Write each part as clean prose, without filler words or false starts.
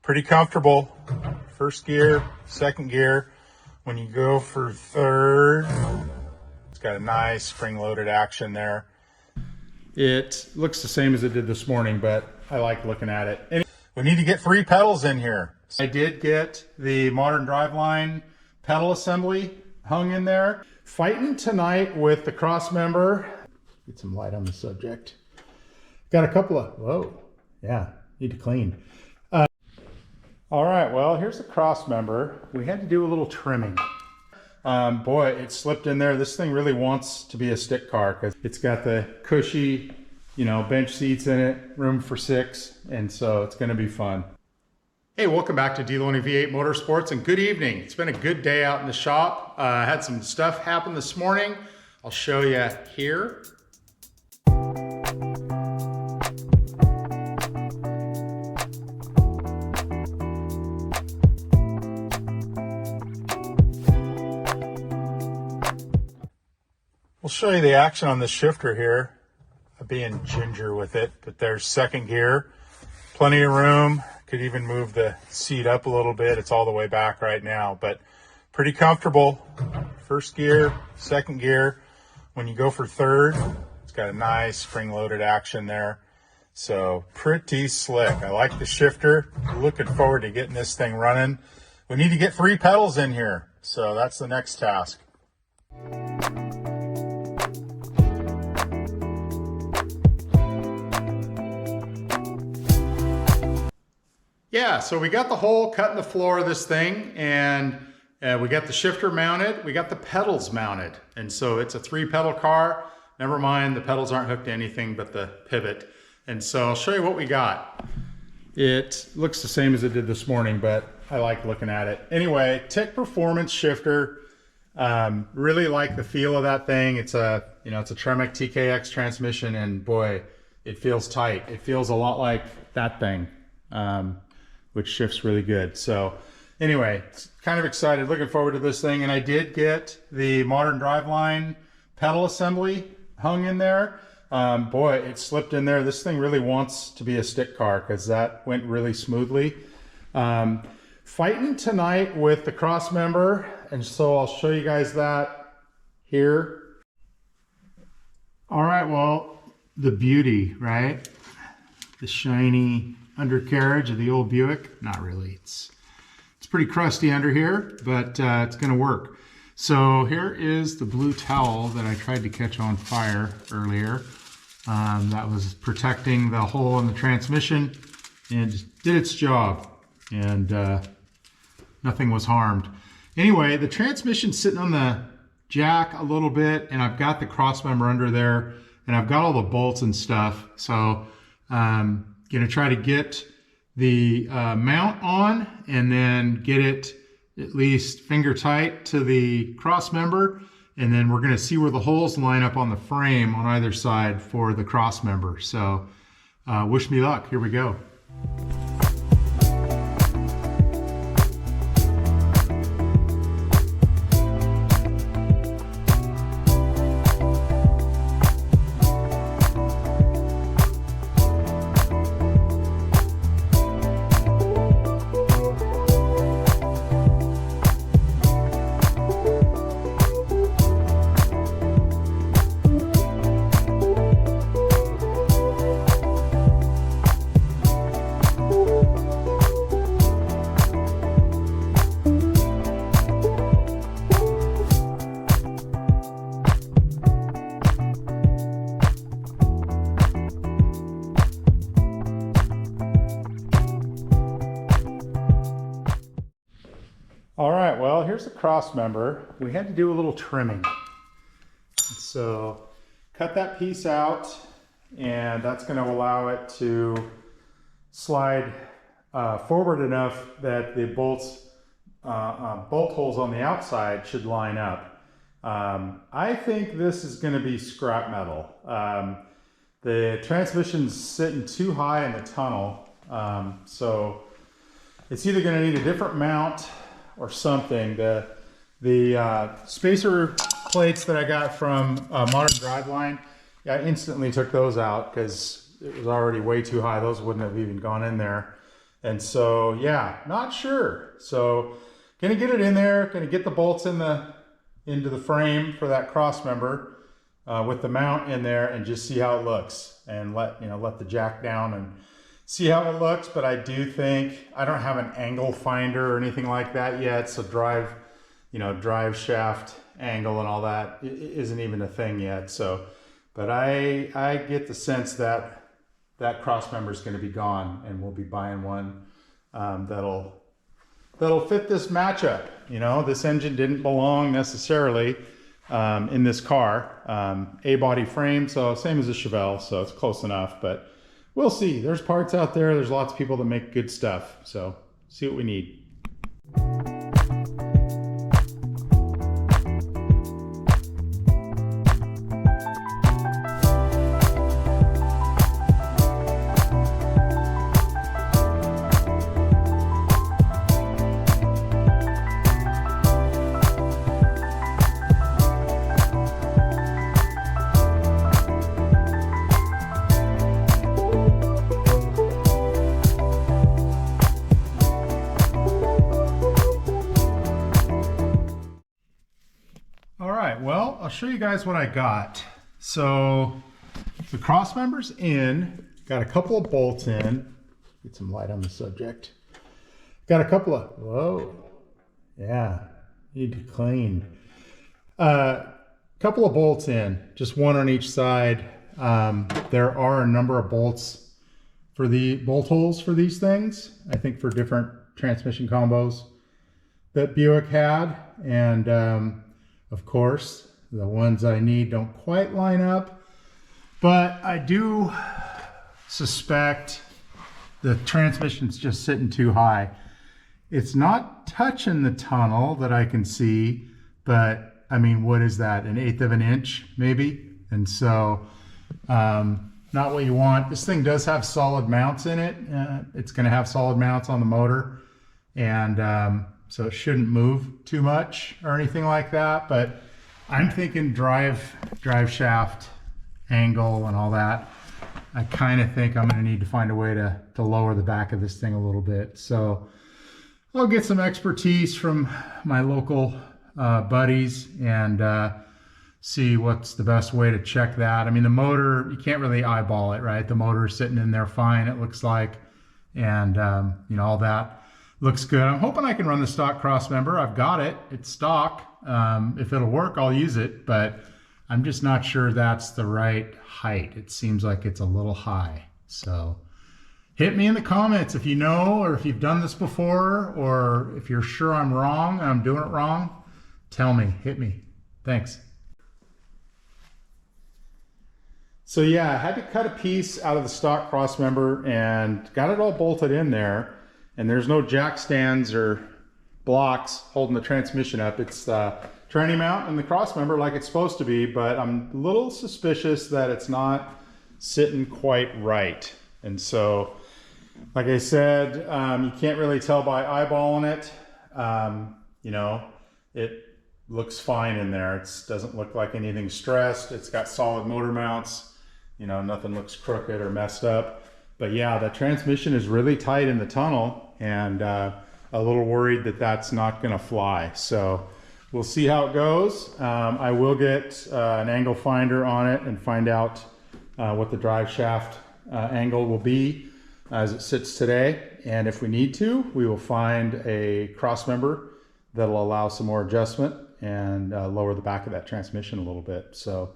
pretty comfortable. First gear, second gear. When you go for third, it's got a nice spring-loaded action there. It looks the same as it did this morning, but I like looking at it. We need to get 3 pedals in here. I did get the modern driveline pedal assembly hung in there. Fighting tonight with the cross member. Get some light on the subject. Got a couple of, whoa, yeah, need to clean. All right, well, here's the cross member. We had to do a little trimming. Boy, it slipped in there. This thing really wants to be a stick car because it's got the cushy, bench seats in it, room for 6, and so it's gonna be fun. Hey, welcome back to D-Loney V8 Motorsports, and good evening. It's been a good day out in the shop. I had some stuff happen this morning. I'll show you here. We'll show you the action on this shifter here. I'm being ginger with it, but there's second gear, plenty of room. Could even move the seat up a little bit. It's all the way back right now, but pretty comfortable. First gear, second gear. When you go for third, it's got a nice spring-loaded action there. So pretty slick. I like the shifter. Looking forward to getting this thing running. We need to get 3 pedals in here, so that's the next task. Yeah, so we got the hole cut in the floor of this thing, and we got the shifter mounted, we got the pedals mounted. And so it's a 3-pedal car. Never mind, the pedals aren't hooked to anything but the pivot. And so I'll show you what we got. It looks the same as it did this morning, but I like looking at it. Anyway, TIC Performance shifter. Really like the feel of that thing. It's a, it's a Tremec TKX transmission, and boy, it feels tight. It feels a lot like that thing. Which shifts really good. So anyway, kind of excited, looking forward to this thing. And I did get the modern driveline pedal assembly hung in there. Boy, it slipped in there. This thing really wants to be a stick car because that went really smoothly. Fighting tonight with the cross member, and so I'll show you guys that here. All right, well, the beauty, right? The shiny undercarriage of the old Buick. Not really. It's pretty crusty under here, but it's going to work. So here is the blue towel that I tried to catch on fire earlier. That was protecting the hole in the transmission, and it did its job, and nothing was harmed. Anyway, the transmission's sitting on the jack a little bit, and I've got the cross member under there, and I've got all the bolts and stuff. So going to try to get the mount on and then get it at least finger tight to the cross member, and then we're going to see where the holes line up on the frame on either side for the cross member. So wish me luck. Here we go. All right, well, here's the cross member. We had to do a little trimming. So cut that piece out, and that's going to allow it to slide forward enough that the bolt holes on the outside should line up. I think this is going to be scrap metal. The transmission's sitting too high in the tunnel, so it's either going to need a different mount or something. The spacer plates that I got from Modern Driveline, I instantly took those out because it was already way too high. Those wouldn't have even gone in there. And so, yeah, not sure. So gonna get it in there, gonna get the bolts into the frame for that cross member with the mount in there and just see how it looks and let the jack down and see how it looks. But I do think, I don't have an angle finder or anything like that yet. So drive shaft angle and all that isn't even a thing yet. So, but I get the sense that that cross member is going to be gone, and we'll be buying one that'll fit this matchup. This engine didn't belong necessarily in this car. A-body frame, so same as a Chevelle, so it's close enough, but we'll see. There's parts out there. There's lots of people that make good stuff, so see what we need. Well, I'll show you guys what I got. So the cross member's in, got a couple of bolts in. Get some light on the subject. Got a couple of, whoa, yeah, need to clean. Couple of bolts in, just one on each side. There are a number of bolts for the bolt holes for these things, I think for different transmission combos that Buick had. And of course, the ones I need don't quite line up, but I do suspect the transmission's just sitting too high. It's not touching the tunnel that I can see, but I mean, what is that? 1/8 of an inch, maybe? And so, not what you want. This thing does have solid mounts in it. It's gonna have solid mounts on the motor. And so it shouldn't move too much or anything like that, but I'm thinking drive shaft angle and all that. I kind of think I'm going to need to find a way to lower the back of this thing a little bit. So I'll get some expertise from my local buddies and see what's the best way to check that. I mean, the motor, you can't really eyeball it, right? The motor is sitting in there fine, it looks like, and all that looks good. I'm hoping I can run the stock cross member. I've got it. It's stock. If it'll work, I'll use it, but I'm just not sure that's the right height. It seems like it's a little high. So hit me in the comments if you know, or if you've done this before, or if you're sure I'm wrong, I'm doing it wrong, tell me, hit me. Thanks. So yeah, I had to cut a piece out of the stock cross member and got it all bolted in there. And there's no jack stands or blocks holding the transmission up. It's the tranny mount and the cross member like it's supposed to be, but I'm a little suspicious that it's not sitting quite right. And so, like I said, you can't really tell by eyeballing it. It looks fine in there. It doesn't look like anything stressed. It's got solid motor mounts. Nothing looks crooked or messed up. But yeah, the transmission is really tight in the tunnel, and a little worried that that's not going to fly. So we'll see how it goes. I will get an angle finder on it and find out what the drive shaft angle will be as it sits today. And if we need to, we will find a cross member that'll allow some more adjustment and lower the back of that transmission a little bit. So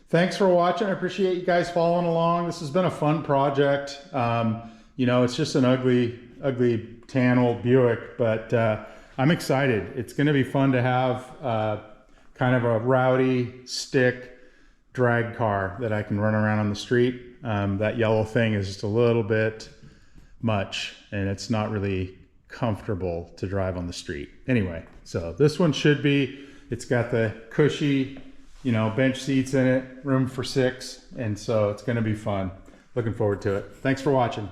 thanks for watching. I appreciate you guys following along. This has been a fun project. It's just an ugly tan old Buick, but I'm excited. It's going to be fun to have kind of a rowdy stick drag car that I can run around on the street. That yellow thing is just a little bit much, and it's not really comfortable to drive on the street. Anyway, so this one should be, it's got the cushy, bench seats in it, room for 6, and so it's going to be fun. Looking forward to it. Thanks for watching.